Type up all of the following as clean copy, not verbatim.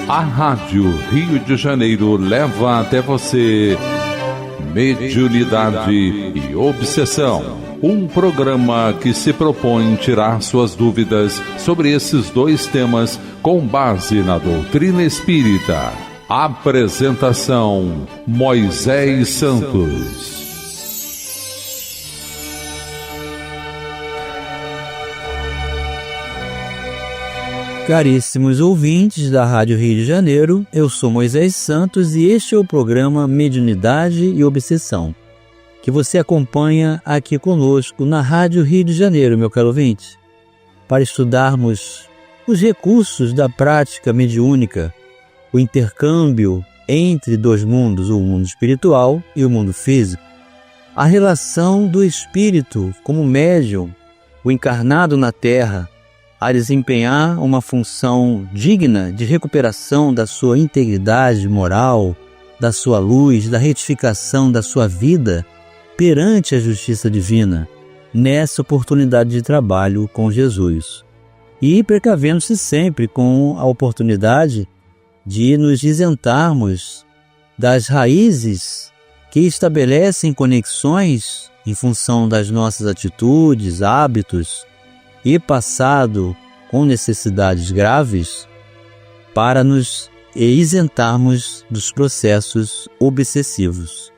A Rádio Rio de Janeiro leva até você Mediunidade e Obsessão, um programa que se propõe tirar suas dúvidas sobre esses dois temas com base na doutrina espírita. Apresentação: Moisés Santos. Caríssimos ouvintes da Rádio Rio de Janeiro, eu sou Moisés Santos e este é o programa Mediunidade e Obsessão, que você acompanha aqui conosco na Rádio Rio de Janeiro, meu caro ouvinte, para estudarmos os recursos da prática mediúnica, o intercâmbio entre dois mundos, o mundo espiritual e o mundo físico, a relação do espírito como médium, o encarnado na Terra, a desempenhar uma função digna de recuperação da sua integridade moral, da sua luz, da retificação da sua vida perante a justiça divina, nessa oportunidade de trabalho com Jesus. E precavendo-se sempre com a oportunidade de nos isentarmos das raízes que estabelecem conexões em função das nossas atitudes, hábitos, e passado com necessidades graves, para nos isentarmos dos processos obsessivos.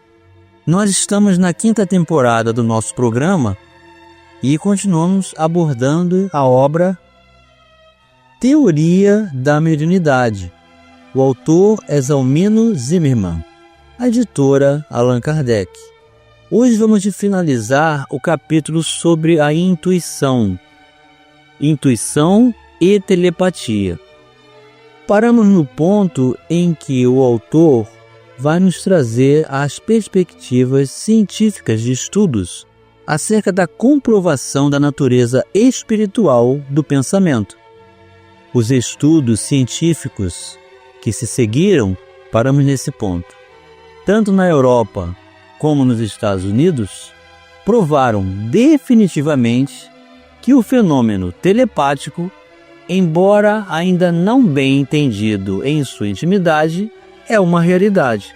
Nós estamos na 5ª temporada do nosso programa e continuamos abordando a obra Teoria da Mediunidade. O autor é Zalmino Zimmermann, a editora Allan Kardec. Hoje vamos finalizar o capítulo sobre a intuição e telepatia. Paramos no ponto em que o autor vai nos trazer as perspectivas científicas de estudos acerca da comprovação da natureza espiritual do pensamento. Os estudos científicos que se seguiram, paramos nesse ponto. Tanto na Europa como nos Estados Unidos, provaram definitivamente que o fenômeno telepático, embora ainda não bem entendido em sua intimidade, é uma realidade.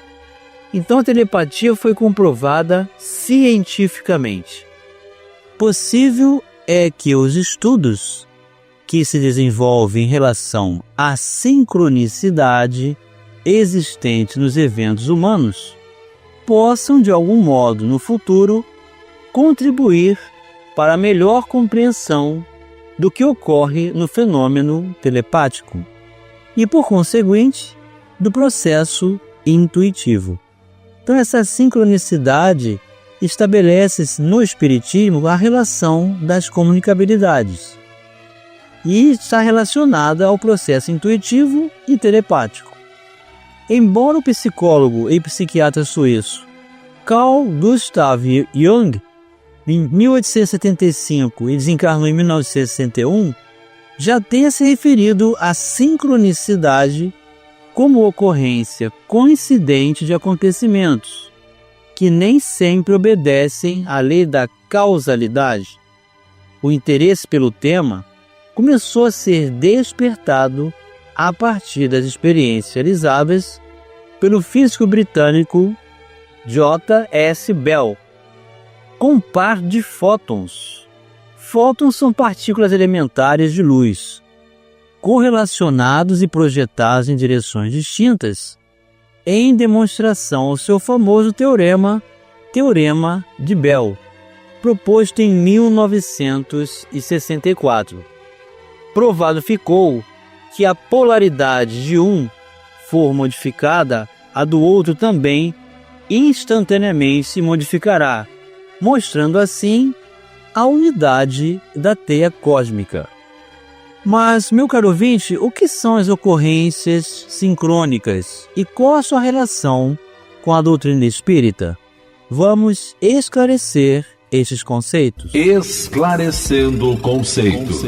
Então a telepatia foi comprovada cientificamente. Possível é que os estudos que se desenvolvem em relação à sincronicidade existente nos eventos humanos possam, de algum modo, no futuro, contribuir para a melhor compreensão do que ocorre no fenômeno telepático e, por conseguinte, do processo intuitivo. Então, essa sincronicidade estabelece-se no Espiritismo a relação das comunicabilidades e está relacionada ao processo intuitivo e telepático. Embora o psicólogo e psiquiatra suíço Carl Gustav Jung, em 1875 e desencarnou em 1961, já tenha se referido à sincronicidade como ocorrência coincidente de acontecimentos, que nem sempre obedecem à lei da causalidade. O interesse pelo tema começou a ser despertado a partir das experiências realizadas pelo físico britânico J.S. Bell, com par de fótons. Fótons são partículas elementares de luz, correlacionados e projetados em direções distintas, em demonstração ao seu famoso Teorema de Bell, proposto em 1964. Provado ficou que a polaridade de um for modificada, a do outro também instantaneamente se modificará, mostrando assim a unidade da teia cósmica. Mas, meu caro ouvinte, o que são as ocorrências sincrônicas e qual a sua relação com a doutrina espírita? Vamos esclarecer estes conceitos. Esclarecendo conceitos.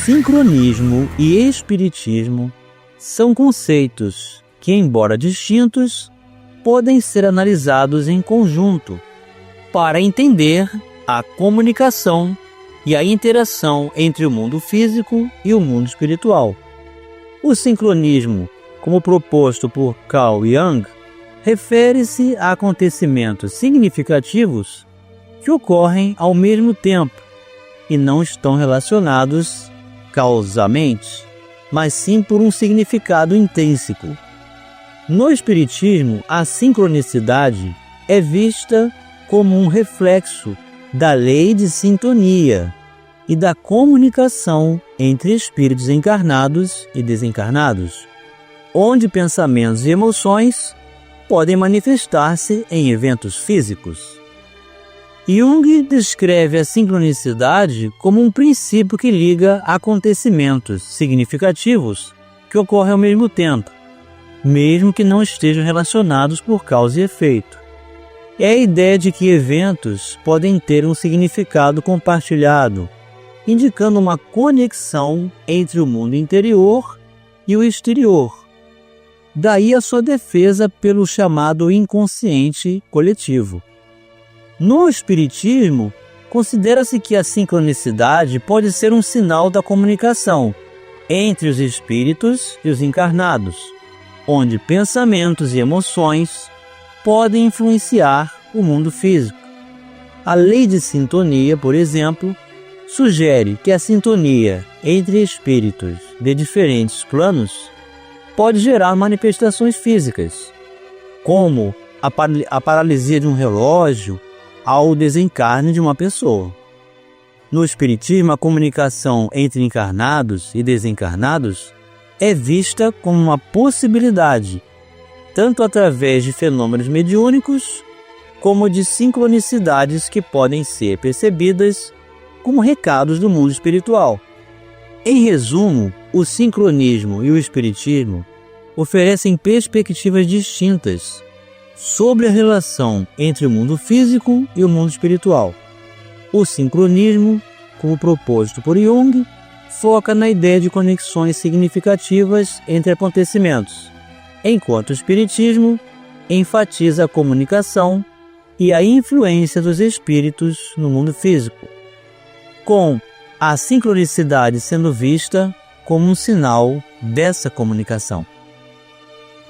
Sincronismo e espiritismo são conceitos que, embora distintos, podem ser analisados em conjunto para entender a comunicação e a interação entre o mundo físico e o mundo espiritual. O sincronismo, como proposto por Carl Jung, refere-se a acontecimentos significativos que ocorrem ao mesmo tempo e não estão relacionados causamente, mas sim por um significado intrínseco. No Espiritismo, a sincronicidade é vista como um reflexo da lei de sintonia e da comunicação entre espíritos encarnados e desencarnados, onde pensamentos e emoções podem manifestar-se em eventos físicos. Jung descreve a sincronicidade como um princípio que liga acontecimentos significativos que ocorrem ao mesmo tempo, mesmo que não estejam relacionados por causa e efeito. É a ideia de que eventos podem ter um significado compartilhado, indicando uma conexão entre o mundo interior e o exterior. Daí a sua defesa pelo chamado inconsciente coletivo. No Espiritismo, considera-se que a sincronicidade pode ser um sinal da comunicação entre os espíritos e os encarnados, onde pensamentos e emoções podem influenciar o mundo físico. A lei de sintonia, por exemplo, sugere que a sintonia entre espíritos de diferentes planos pode gerar manifestações físicas, como a paralisia de um relógio ao desencarne de uma pessoa. No Espiritismo, a comunicação entre encarnados e desencarnados é vista como uma possibilidade, tanto através de fenômenos mediúnicos, como de sincronicidades que podem ser percebidas como recados do mundo espiritual. Em resumo, o sincronismo e o Espiritismo oferecem perspectivas distintas sobre a relação entre o mundo físico e o mundo espiritual. O sincronismo, como proposto por Jung, foca na ideia de conexões significativas entre acontecimentos, enquanto o Espiritismo enfatiza a comunicação e a influência dos espíritos no mundo físico, com a sincronicidade sendo vista como um sinal dessa comunicação.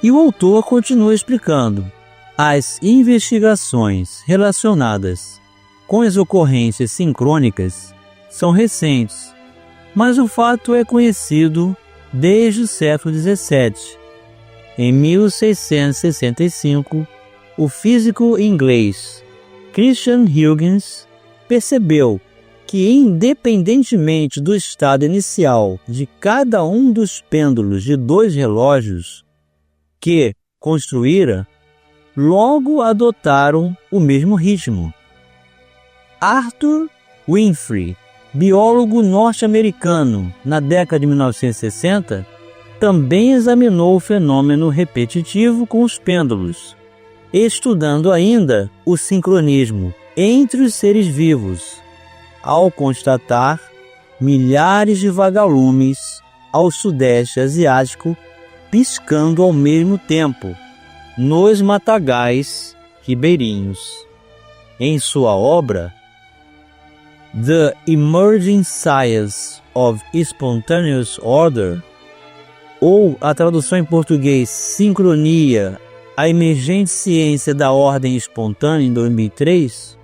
E o autor continua explicando: as investigações relacionadas com as ocorrências sincrônicas são recentes, mas o fato é conhecido desde o século XVII. Em 1665, o físico inglês Christian Huygens percebeu que, independentemente do estado inicial de cada um dos pêndulos de dois relógios que construíra, logo adotaram o mesmo ritmo. Arthur Winfrey, biólogo norte-americano, na década de 1960, também examinou o fenômeno repetitivo com os pêndulos, estudando ainda o sincronismo entre os seres vivos, ao constatar milhares de vagalumes ao sudeste asiático piscando ao mesmo tempo nos matagais ribeirinhos. Em sua obra The Emerging Science of Spontaneous Order, ou a tradução em português Sincronia, a emergente ciência da ordem espontânea, em 2003,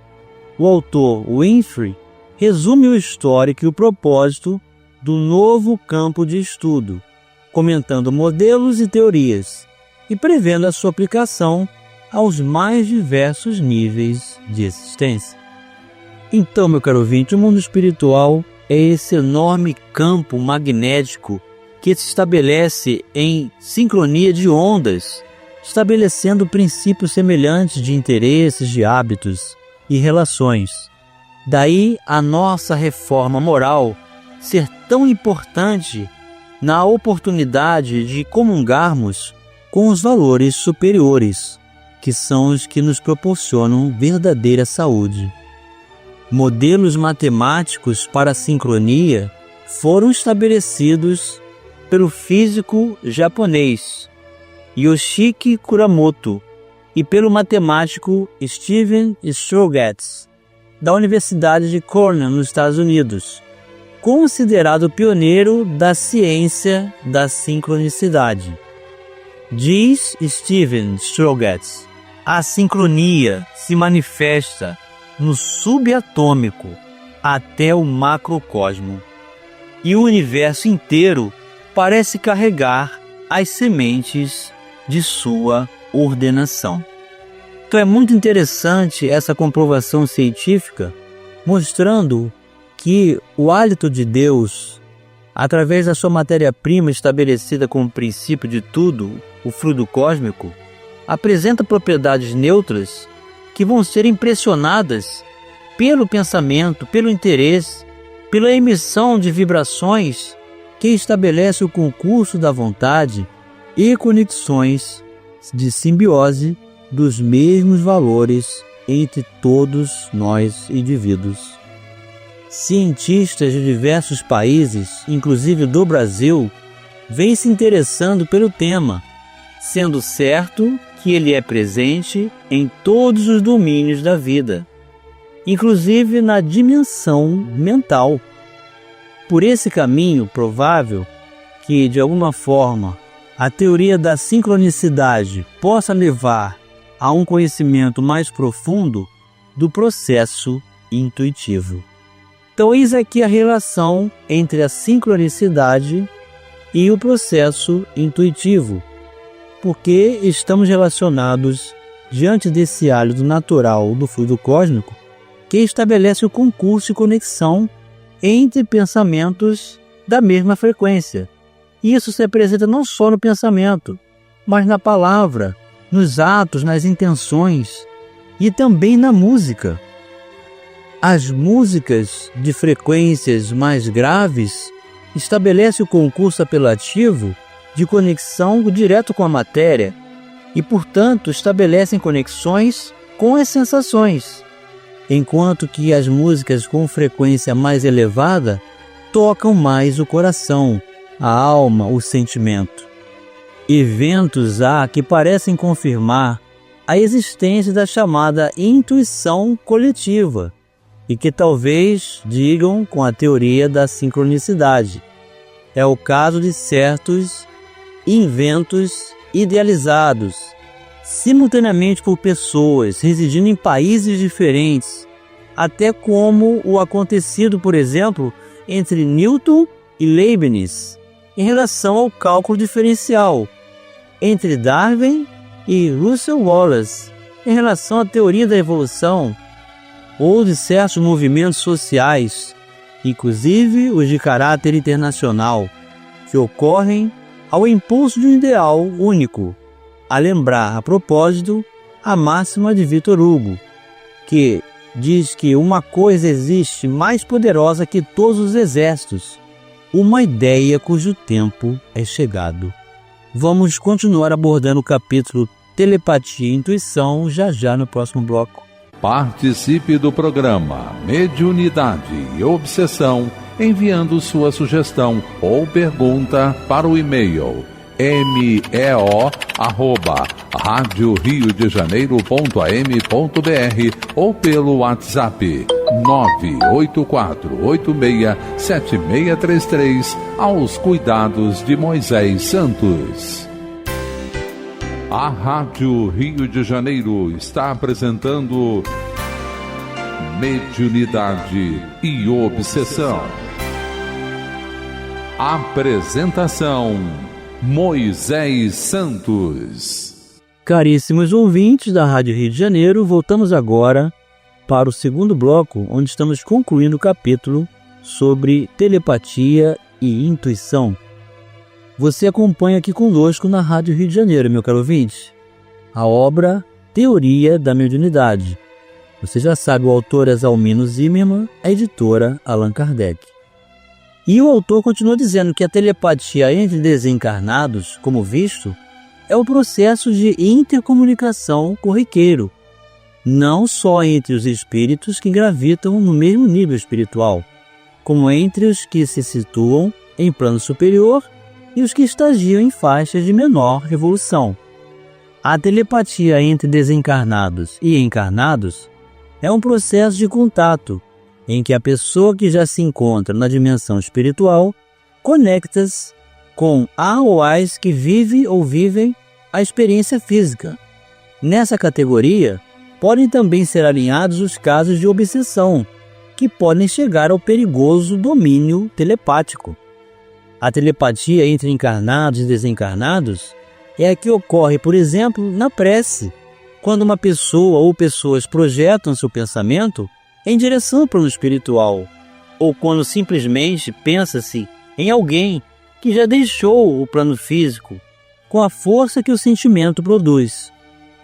o autor Winfrey resume o histórico e o propósito do novo campo de estudo, comentando modelos e teorias e prevendo a sua aplicação aos mais diversos níveis de existência. Então, meu caro ouvinte, o mundo espiritual é esse enorme campo magnético que se estabelece em sincronia de ondas, estabelecendo princípios semelhantes de interesses, de hábitos e relações. Daí a nossa reforma moral ser tão importante na oportunidade de comungarmos com os valores superiores, que são os que nos proporcionam verdadeira saúde. Modelos matemáticos para a sincronia foram estabelecidos pelo físico japonês Yoshiki Kuramoto e pelo matemático Stephen Strogatz, da Universidade de Cornell, nos Estados Unidos. considerado pioneiro da ciência da sincronicidade. Diz Steven Strogatz, a sincronia se manifesta no subatômico até o macrocosmo, e o universo inteiro parece carregar as sementes de sua ordenação. Então é muito interessante essa comprovação científica, mostrando que o hálito de Deus, através da sua matéria-prima estabelecida como princípio de tudo, o fluido cósmico, apresenta propriedades neutras que vão ser impressionadas pelo pensamento, pelo interesse, pela emissão de vibrações que estabelece o concurso da vontade e conexões de simbiose dos mesmos valores entre todos nós indivíduos. Cientistas de diversos países, inclusive do Brasil, vêm se interessando pelo tema, sendo certo que ele é presente em todos os domínios da vida, inclusive na dimensão mental. Por esse caminho, provável que, de alguma forma, a teoria da sincronicidade possa levar a um conhecimento mais profundo do processo intuitivo. Então, eis aqui a relação entre a sincronicidade e o processo intuitivo, porque estamos relacionados diante desse hálito natural do fluido cósmico que estabelece o concurso e conexão entre pensamentos da mesma frequência. Isso se apresenta não só no pensamento, mas na palavra, nos atos, nas intenções e também na música. As músicas de frequências mais graves estabelecem o concurso apelativo de conexão direto com a matéria e, portanto, estabelecem conexões com as sensações, enquanto que as músicas com frequência mais elevada tocam mais o coração, a alma, o sentimento. Eventos há que parecem confirmar a existência da chamada intuição coletiva e que talvez digam com a teoria da sincronicidade. É o caso de certos inventos idealizados simultaneamente por pessoas residindo em países diferentes, até como o acontecido, por exemplo, entre Newton e Leibniz em relação ao cálculo diferencial, entre Darwin e Russell Wallace em relação à teoria da evolução, ou de certos movimentos sociais, inclusive os de caráter internacional, que ocorrem ao impulso de um ideal único, a lembrar, a propósito, a máxima de Victor Hugo, que diz que uma coisa existe mais poderosa que todos os exércitos, uma ideia cujo tempo é chegado. Vamos continuar abordando o capítulo Telepatia e Intuição já no próximo bloco. Participe do programa Mediunidade e Obsessão enviando sua sugestão ou pergunta para o e-mail meo@radioriodejaneiro.am.br ou pelo WhatsApp 984867633 aos cuidados de Moisés Santos. A Rádio Rio de Janeiro está apresentando Mediunidade e Obsessão. Apresentação Moisés Santos. Caríssimos ouvintes da Rádio Rio de Janeiro, voltamos agora para o segundo bloco, onde estamos concluindo o capítulo sobre telepatia e intuição. Você acompanha aqui conosco na Rádio Rio de Janeiro, meu caro ouvinte, a obra Teoria da Mediunidade. Você já sabe, o autor é Zalmino Zimmermann, a editora Allan Kardec. E o autor continua dizendo que a telepatia entre desencarnados, como visto, é o processo de intercomunicação corriqueiro, não só entre os espíritos que gravitam no mesmo nível espiritual, como entre os que se situam em plano superior e os que estagiam em faixas de menor evolução. A telepatia entre desencarnados e encarnados é um processo de contato em que a pessoa que já se encontra na dimensão espiritual conecta-se com a ou as que vive ou vivem a experiência física. Nessa categoria, podem também ser alinhados os casos de obsessão, que podem chegar ao perigoso domínio telepático. A telepatia entre encarnados e desencarnados é a que ocorre, por exemplo, na prece, quando uma pessoa ou pessoas projetam seu pensamento em direção ao plano espiritual, ou quando simplesmente pensa-se em alguém que já deixou o plano físico, com a força que o sentimento produz.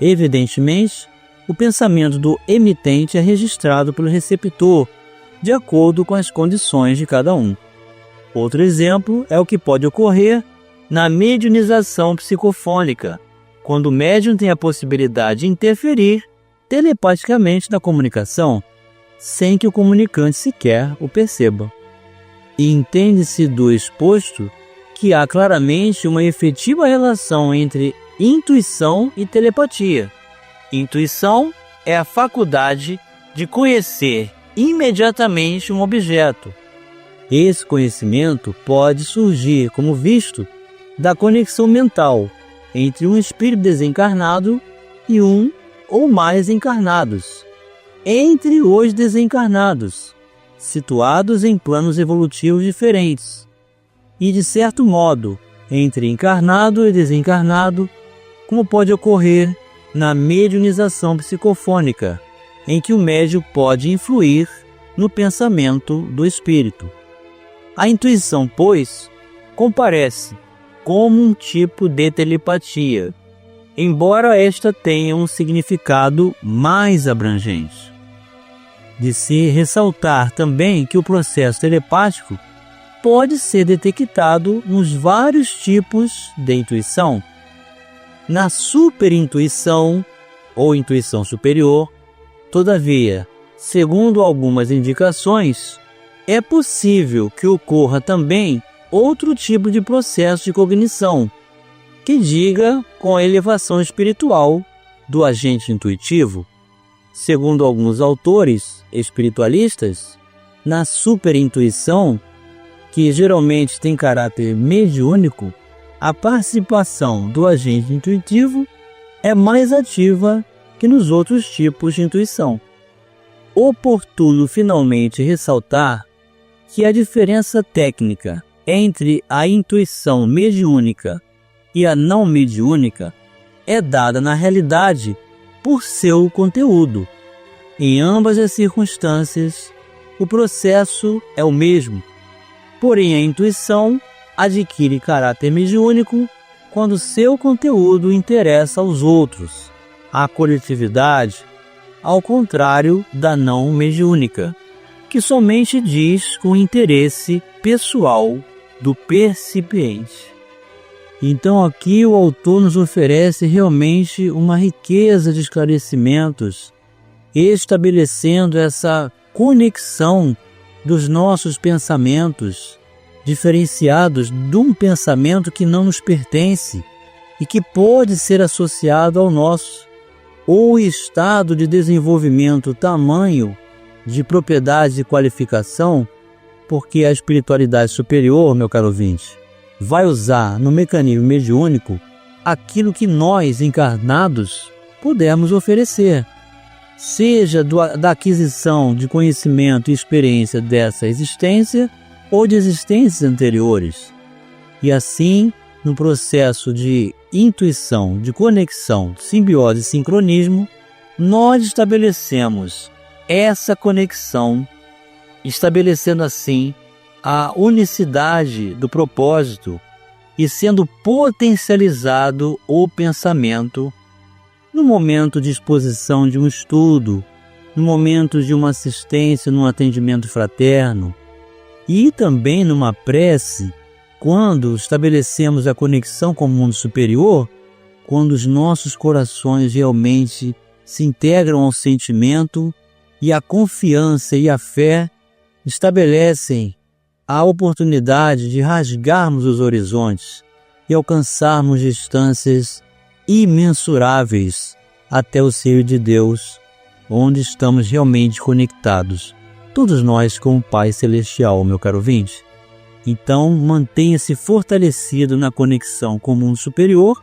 Evidentemente, o pensamento do emitente é registrado pelo receptor, de acordo com as condições de cada um. Outro exemplo é o que pode ocorrer na mediunização psicofônica, quando o médium tem a possibilidade de interferir telepaticamente na comunicação, sem que o comunicante sequer o perceba. E entende-se do exposto que há claramente uma efetiva relação entre intuição e telepatia. Intuição é a faculdade de conhecer imediatamente um objeto. Esse conhecimento pode surgir, como visto, da conexão mental entre um espírito desencarnado e um ou mais encarnados, entre os desencarnados, situados em planos evolutivos diferentes, e, de certo modo, entre encarnado e desencarnado, como pode ocorrer na mediunização psicofônica, em que o médium pode influir no pensamento do espírito. A intuição, pois, comparece como um tipo de telepatia, embora esta tenha um significado mais abrangente. De se ressaltar também que o processo telepático pode ser detectado nos vários tipos de intuição. Na superintuição ou intuição superior, todavia, segundo algumas indicações, é possível que ocorra também outro tipo de processo de cognição, que diga com a elevação espiritual do agente intuitivo. Segundo alguns autores espiritualistas, na superintuição, que geralmente tem caráter mediúnico, a participação do agente intuitivo é mais ativa que nos outros tipos de intuição. Oportuno finalmente ressaltar que a diferença técnica entre a intuição mediúnica e a não mediúnica é dada na realidade por seu conteúdo. Em ambas as circunstâncias, o processo é o mesmo, porém a intuição adquire caráter mediúnico quando seu conteúdo interessa aos outros, à coletividade, ao contrário da não mediúnica, que somente diz com interesse pessoal do percipiente. Então aqui o autor nos oferece realmente uma riqueza de esclarecimentos, estabelecendo essa conexão dos nossos pensamentos, diferenciados de um pensamento que não nos pertence e que pode ser associado ao nosso, ou estado de desenvolvimento tamanho de propriedade e qualificação, porque a espiritualidade superior, meu caro ouvinte, vai usar no mecanismo mediúnico aquilo que nós, encarnados, pudermos oferecer, seja da aquisição de conhecimento e experiência dessa existência ou de existências anteriores. E assim, no processo de intuição, de conexão, simbiose e sincronismo, nós estabelecemos essa conexão, estabelecendo assim a unicidade do propósito e sendo potencializado o pensamento no momento de exposição de um estudo, no momento de uma assistência, num atendimento fraterno e também numa prece, quando estabelecemos a conexão com o mundo superior, quando os nossos corações realmente se integram ao sentimento e a confiança e a fé estabelecem a oportunidade de rasgarmos os horizontes e alcançarmos distâncias imensuráveis até o seio de Deus, onde estamos realmente conectados. todos nós com o Pai Celestial, meu caro ouvinte. Então, mantenha-se fortalecido na conexão com o mundo superior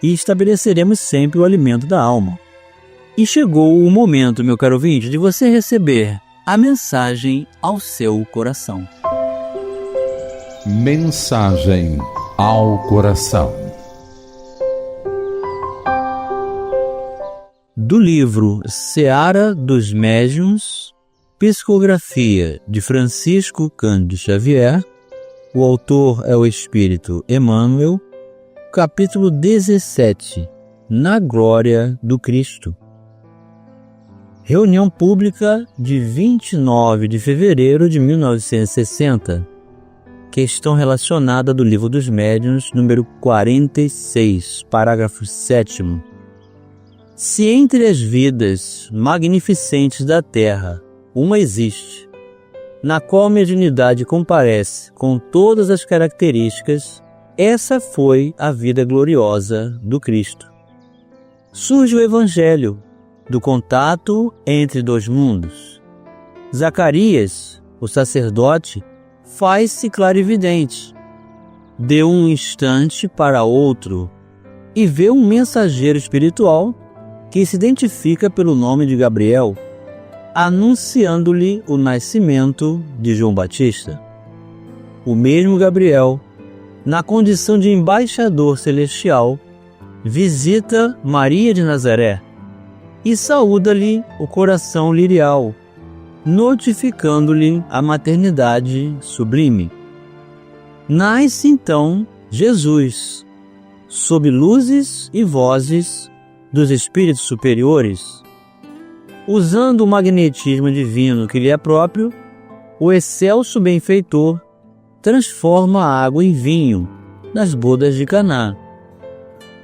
e estabeleceremos sempre o alimento da alma. E chegou o momento, meu caro ouvinte, de você receber a mensagem ao seu coração. Mensagem ao coração. Do livro Seara dos Médiuns, psicografia de Francisco Cândido Xavier, o autor é o Espírito Emmanuel, capítulo 17, Na Glória do Cristo. Reunião pública de 29 de fevereiro de 1960. Questão relacionada do Livro dos Médiuns, número 46, parágrafo 7º. Se entre as vidas magnificentes da Terra uma existe, na qual a mediunidade comparece com todas as características, essa foi a vida gloriosa do Cristo. Surge o Evangelho do contato entre dois mundos. Zacarias, o sacerdote, faz-se clarividente. De um instante para outro, e vê um mensageiro espiritual que se identifica pelo nome de Gabriel, anunciando-lhe o nascimento de João Batista. O mesmo Gabriel, na condição de embaixador celestial, visita Maria de Nazaré e saúda-lhe o coração lirial, notificando-lhe a maternidade sublime. Nasce então Jesus, sob luzes e vozes dos espíritos superiores. Usando o magnetismo divino que lhe é próprio, o excelso benfeitor transforma a água em vinho nas bodas de Caná.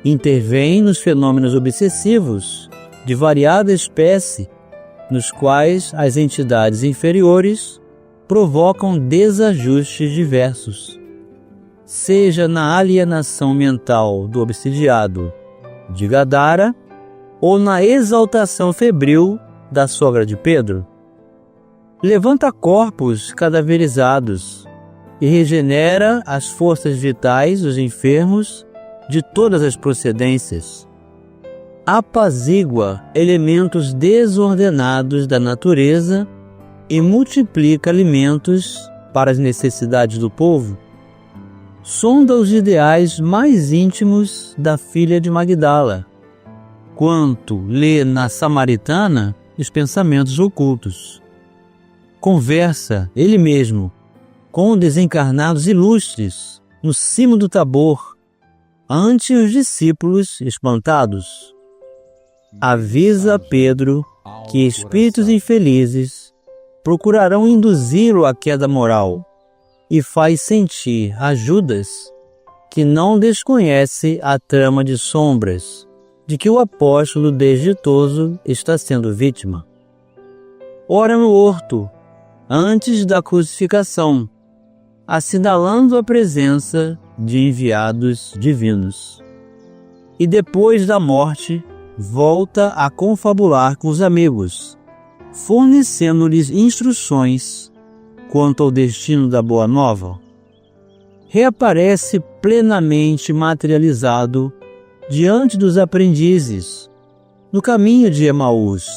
Intervém nos fenômenos obsessivos de variada espécie, nos quais as entidades inferiores provocam desajustes diversos, seja na alienação mental do obsidiado de Gadara ou na exaltação febril da sogra de Pedro. Levanta corpos cadaverizados e regenera as forças vitais dos enfermos de todas as procedências. Apazigua elementos desordenados da natureza e multiplica alimentos para as necessidades do povo. Sonda os ideais mais íntimos da filha de Magdala, quanto lê na Samaritana os pensamentos ocultos. Conversa, ele mesmo, com desencarnados ilustres no cimo do Tabor, ante os discípulos espantados. Avisa Pedro que espíritos infelizes procurarão induzi-lo à queda moral, e faz sentir a Judas que não desconhece a trama de sombras de que o apóstolo desditoso está sendo vítima. Ora no horto, antes da crucificação, assinalando a presença de enviados divinos. E depois da morte, volta a confabular com os amigos, fornecendo-lhes instruções quanto ao destino da Boa Nova. Reaparece plenamente materializado diante dos aprendizes no caminho de Emaús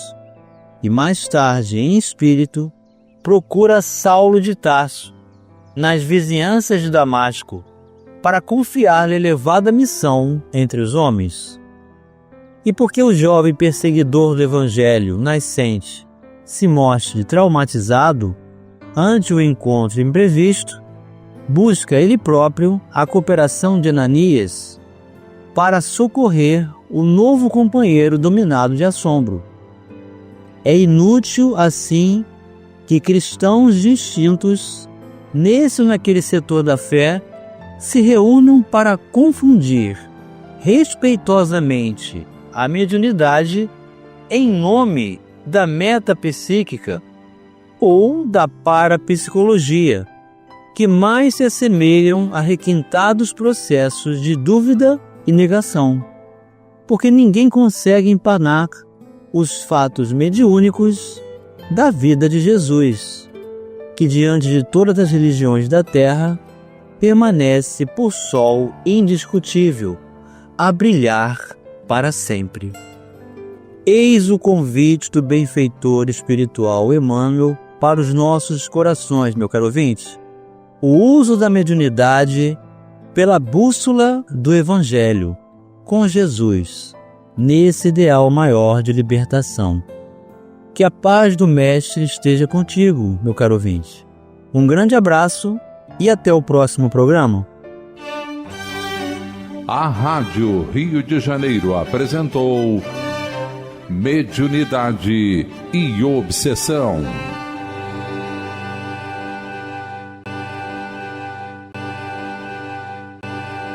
e mais tarde, em espírito, procura Saulo de Tarso nas vizinhanças de Damasco para confiar-lhe elevada missão entre os homens. E porque o jovem perseguidor do Evangelho nascente se mostre traumatizado ante o encontro imprevisto, busca ele próprio a cooperação de Ananias para socorrer o novo companheiro dominado de assombro. É inútil, assim, que cristãos distintos, nesse ou naquele setor da fé, se reúnam para confundir respeitosamente a mediunidade em nome da metapsíquica ou da parapsicologia, que mais se assemelham a requintados processos de dúvida e negação, porque ninguém consegue empanar os fatos mediúnicos da vida de Jesus, que diante de todas as religiões da terra permanece por sol indiscutível, a brilhar para sempre. Eis o convite do benfeitor espiritual Emmanuel para os nossos corações, meu caro ouvinte. O uso da mediunidade pela bússola do Evangelho, com Jesus, nesse ideal maior de libertação. Que a paz do Mestre esteja contigo, meu caro ouvinte. Um grande abraço e até o próximo programa. A Rádio Rio de Janeiro apresentou Mediunidade e Obsessão.